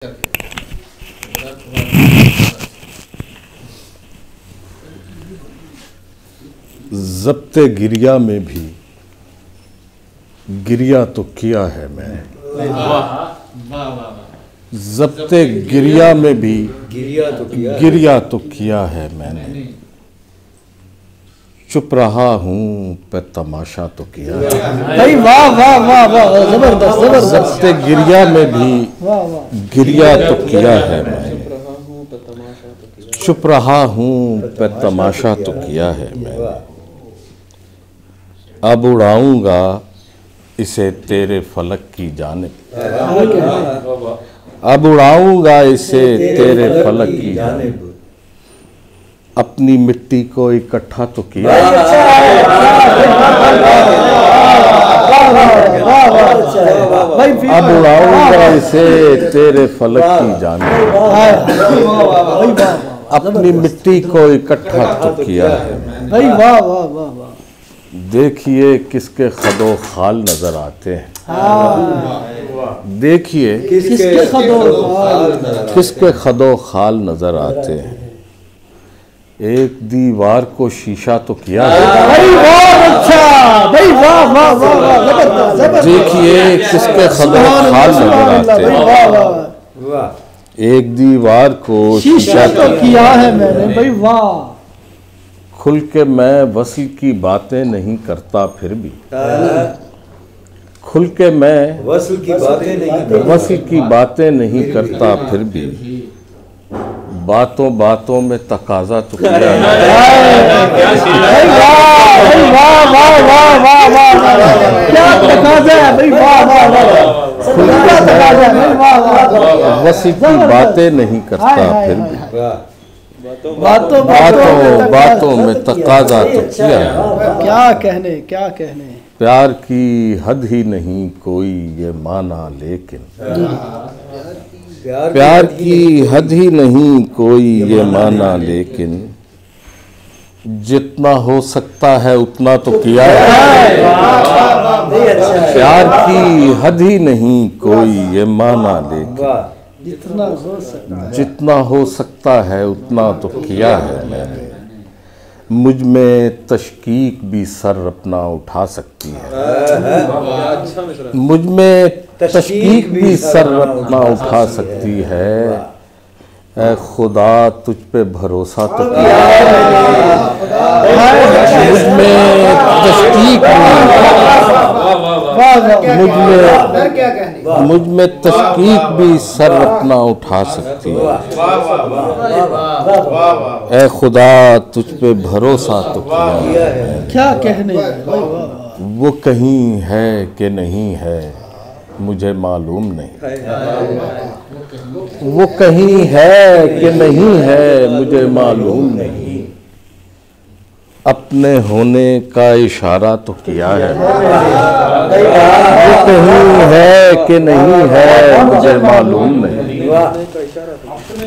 ज़ब्ते गिरिया में भी गिरिया तो किया है मैंने। ज़ब्ते गिरिया में भी गिरिया तो किया है मैंने। चुप रहा हूँ पे तमाशा तो किया है। भाई वाह वाह वाह वाह, जबरदस्त जबरदस्त। ज़ब्ते गिरिया में भी गिरिया तो किया है मैंने। चुप रहा हूँ पे तमाशा तो किया है मैंने। अब उड़ाऊंगा इसे तेरे फलक की जानिब। अब उड़ाऊंगा इसे तेरे फलक की जानिब। अपनी मिट्टी को इकट्ठा तो किया। अब उड़ाऊंगा इसे तेरे फलक की जानिब। अपनी मिट्टी को इकट्ठा तो किया है। भाई वाह वाह वाह वाह। देखिए किसके खदो खाल नजर आते हैं। देखिए किसके किसके खदो खाल नजर आते हैं। एक दीवार को शीशा तो किया है। भाई बहुत अच्छा, भाई वाह वाह वाह वाह, जबरदस्त जबरदस्त। देखिए किसके खदो खाल नजर आते हैं। वाह वाह। एक दीवार को शीशा तो किया है मैंने, भाई वाह। खुल के मैं वसल की बातें नहीं करता फिर भी। खुल के मैं वसल की बातें नहीं करता फिर भी। बातों बातों में तकाजा तो किया है। भाई वाह वाह वाह वाह वाह, क्या तकाजा है भाई, वाह वाह वाह। क्या तकाजा है भाई, वाह वाह। वसी की बातें नहीं करता फिर भी। बातों बातों में तकाजा तो किया है। क्या कहने क्या कहने। प्यार की हद ही नहीं कोई ये माना लेकिन। प्यार की हद ही नहीं कोई ये माना लेकिन। जितना हो सकता है उतना तो किया है। प्यार की हद ही नहीं कोई ये माना लेकिन। जितना हो सकता है उतना तो किया है मैंने। मुझ में तशकीक भी सर अपना उठा सकती है। मुझ में तशकीक भी सर अपना उठा सकती है। ऐ खुदा तुझ पे भरोसा तो किया है। मुझ में तशकीक मुझ में तशकीक भी सर अपना उठा सकती है। ऐ खुदा तुझ पे भरोसा तो किया है। क्या कहने। वो कहीं है कि नहीं है मुझे मालूम नहीं। वो कहीं है कि नहीं है मुझे मालूम नहीं। अपने होने का इशारा तो किया है। वो कहीं है कि नहीं है मुझे मालूम नहीं।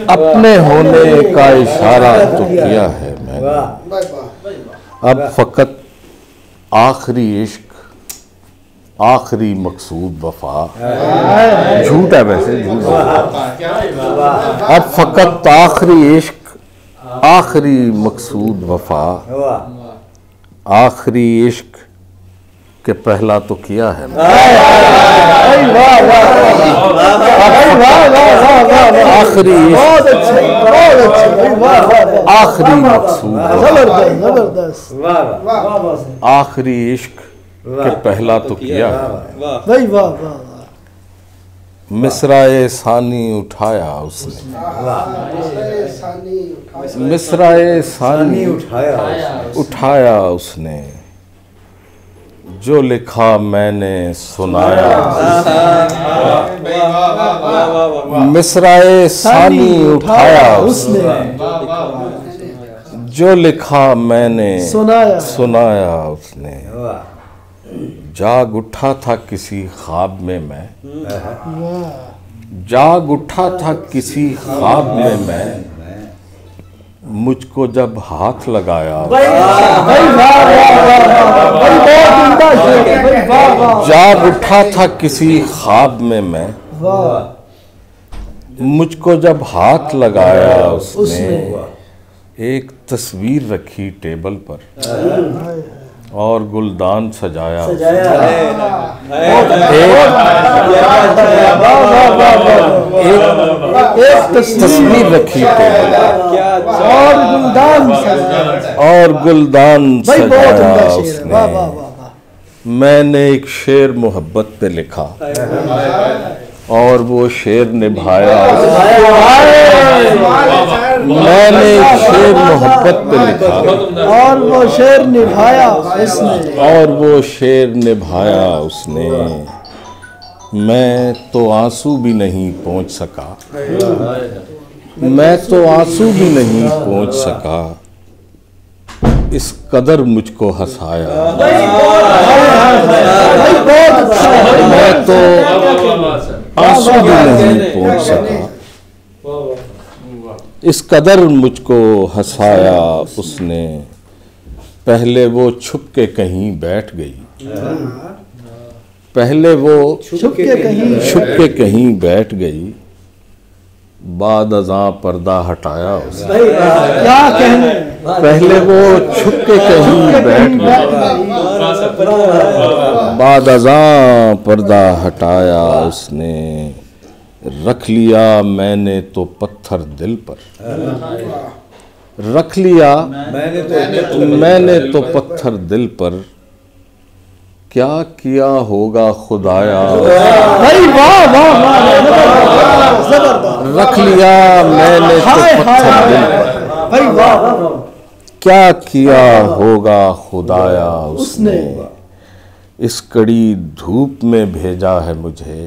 अपने होने का इशारा तो किया है मैंने। अब फकत आखिरी इश्क आखिरी मकसूद वफा। झूठ है वैसे, झूठ। अब फकत आखिरी इश्क आखिरी मकसूद वफा। आखिरी इश्क के पहला तो किया है। आखिरी आखिरी मकसूद आखिरी इश्क के पहला तो किया है। भाई वाह वाह। मिसराए सानी उठाया उसने। मिसराए सानी उठाया उसने। जो लिखा मैंने सुनाया। मिसराए सानी उठाया उसने। जो लिखा मैंने सुनाया उसने। जाग उठा था किसी ख्वाब में मैं। जाग उठा था किसी ख्वाब में मैं। मुझको जब हाथ लगाया। जाग उठा था किसी ख्वाब में मैं। मुझको जब हाथ लगाया उसने एक तस्वीर रखी टेबल पर और गुलदान सजाया एक तस्वीर रखी टेबल और गुलदान सजाया उसने। मैंने एक शेर मोहब्बत पे लिखा और वो शेर निभाया। मैंने एक शेर मोहब्बत पे लिखा और वो शेर निभाया उसने। और वो शेर निभाया उसने। मैं तो आंसू भी नहीं पहुंच सका। मैं तो आंसू भी नहीं पहुंच सका। इस कदर मुझको हंसाया। मैं तो आंसू भी नहीं पहुंच सका। इस कदर मुझको हंसाया उसने। पहले वो छुप के कहीं बैठ गई। पहले वो छुप के कहीं बैठ गई। बाद अज़ां पर्दा हटाया उसने। क्या कहने। पहले वो छुप के कहीं बैठ गई। बाद अज़ां पर्दा हटाया उसने। रख लिया मैंने तो पत्थर दिल पर। रख लिया मैंने तो पत्थर दिल पर। क्या किया होगा खुदाया। रख लिया मैंने तो पत्थर दिल पर। क्या किया होगा खुदाया उसने। इस कड़ी धूप में भेजा है मुझे।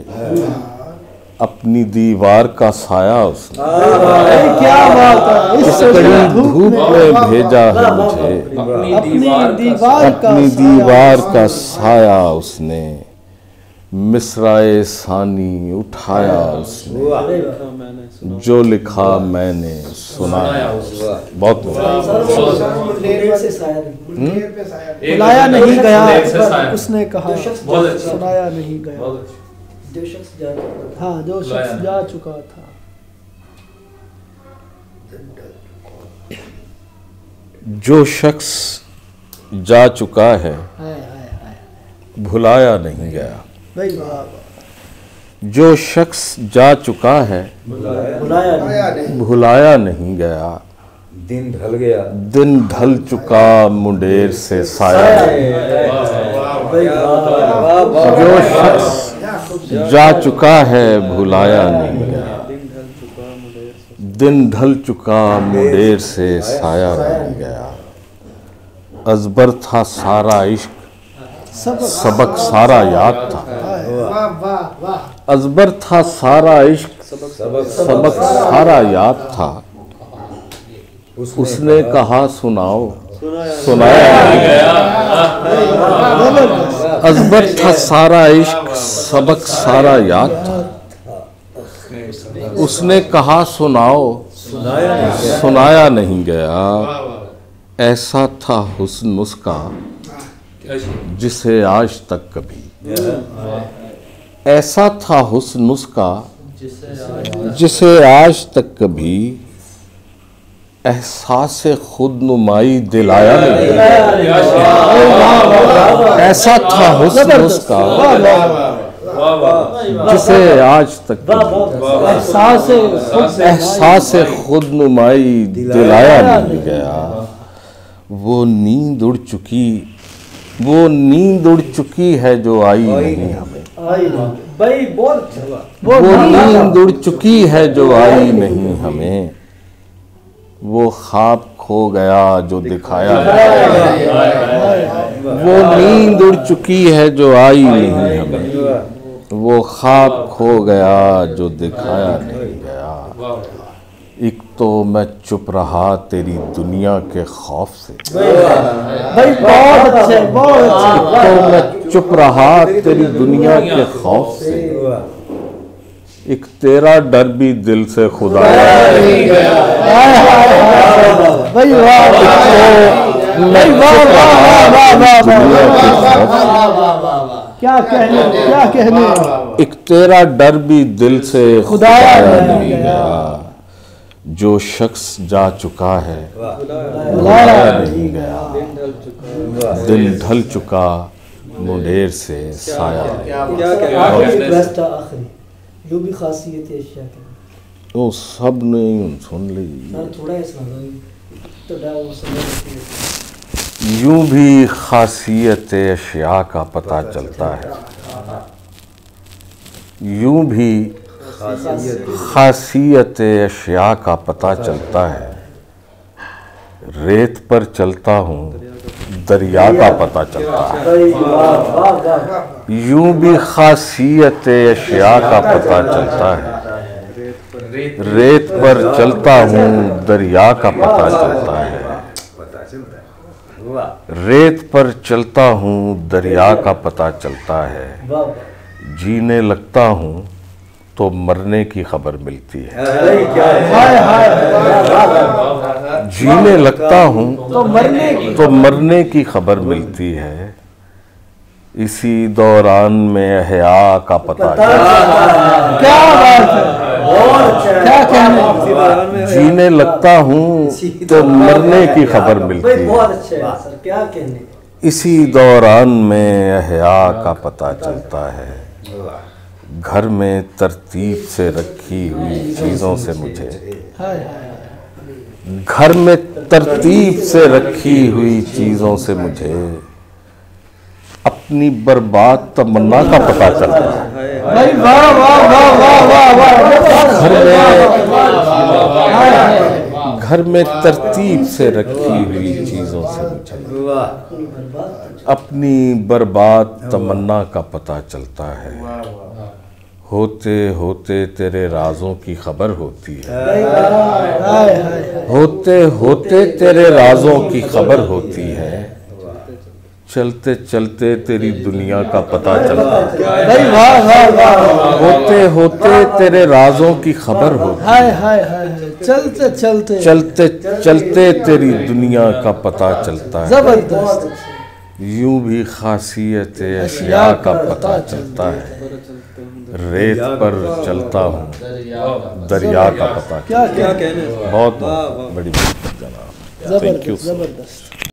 अपनी दीवार का साया उसने। क्या बात है। इस कड़ी धूप में भेजा है मुझे। अपनी दीवार का साया उसने। मिसराए सानी उठाया उसने। जो लिखा मैंने सुनाया। बहुत बुलाया नहीं गया उसने कहा। सुनाया नहीं गया। हाँ जो शख्स जा चुका था। जो शख्स जा चुका है भुलाया नहीं गया। जो शख्स जा चुका है भुलाया नहीं गया। दिन ढल गया। दिन ढल चुका मुंडेर से साया। जो शख्स जा चुका है भुलाया नहीं गया। दिन ढल चुका मुंडेर से साया नहीं गया। अजबर था सारा इश्क सबक सारा याद था। अजबर था सारा इश्क सबक सारा याद था। उसने कहा सुनाओ सुनाया नहीं गया। अजबर था सारा इश्क सबक सारा याद था। उसने कहा सुनाओ सुनाया नहीं गया। ऐसा था हुस्न उसका जिसे आज तक कभी। ऐसा था हुस्न उसका जिसे आज तक कभी एहसास खुद नुमाई दिलाया नहीं। ऐसा था हुस्न उसका जिसे आज तक एहसास खुद नुमाई दिलाया नहीं गया। वो नींद उड़ चुकी है जो आई नहीं हमें। वो नींद उड़ चुकी है जो आई नहीं हमें। वो ख्वाब खो गया जो दिखाया नहीं। वो नींद उड़ चुकी है जो आई नहीं हमें। वो ख्वाब खो गया जो दिखाया नहीं गया। एक तो मैं चुप रहा तेरी दुनिया के खौफ से। बहुत अच्छे एक तो मैं चुप रहा तेरी दुनिया के खौफ से। एक तेरा डर भी दिल से खुदा। क्या कहने क्या कहने। एक तेरा डर भी दिल से खुदाया नहीं गया, जो शख्स जा चुका है बुलाया नहीं गया, दिन ढल चुका मुंडेर से साया। आखिरी बेस्ट आखिरी जो भी खासियत है अशिया के वो सब नहीं सुन ली। सर थोड़ा ही सुना तो डा वो समझ यूं भी खासियत अशिया का पता चलता है, यूं भी खासियत अशिया का पता चलता है। रेत पर चलता हूँ दरिया का पता चलता है, यूं भी खासियत अशिया का पता चलता है। रेत पर चलता हूँ दरिया का पता चलता है, रेत पर चलता हूँ दरिया का पता चलता है। जीने लगता हूँ तो मरने की खबर मिलती है, जीने लगता हूँ तो मरने की खबर मिलती है। इसी दौरान में हया का पता चलता है। क्या बात है, क्या कहने। जीने लगता हूँ तो मरने की खबर मिलती है, बहुत अच्छे है सर क्या कहने। इसी दौरान में हया का पता चलता है। घर में तरतीब से रखी हुई चीज़ों से मुझे, घर में तरतीब से रखी हुई चीज़ों से मुझे अपनी बर्बाद तमन्ना का पता चलता है। भाई वाह वाह वाह वाह वाह वाह। घर में तरतीब से रखी हुई चीज़ों से मुझे अपनी बर्बाद तमन्ना का पता चलता है। होते होते तेरे राजों की खबर होती है, होते होते तेरे राजों की खबर होती है। चलते चलते तेरी दुनिया का पता चलता है। भाई वाह वाह वाह। होते होते तेरे राजों की खबर होती है। हाय हाय हाय, चलते चलते चलते चलते तेरी दुनिया का पता चलता है। जबरदस्त। यूं भी खासियत अशिया का पता चलता है। रेत पर चलता हूँ दरिया का पता क्या कहने। बहुत बड़ी बात जनाब। Thank you. जबरदस्त।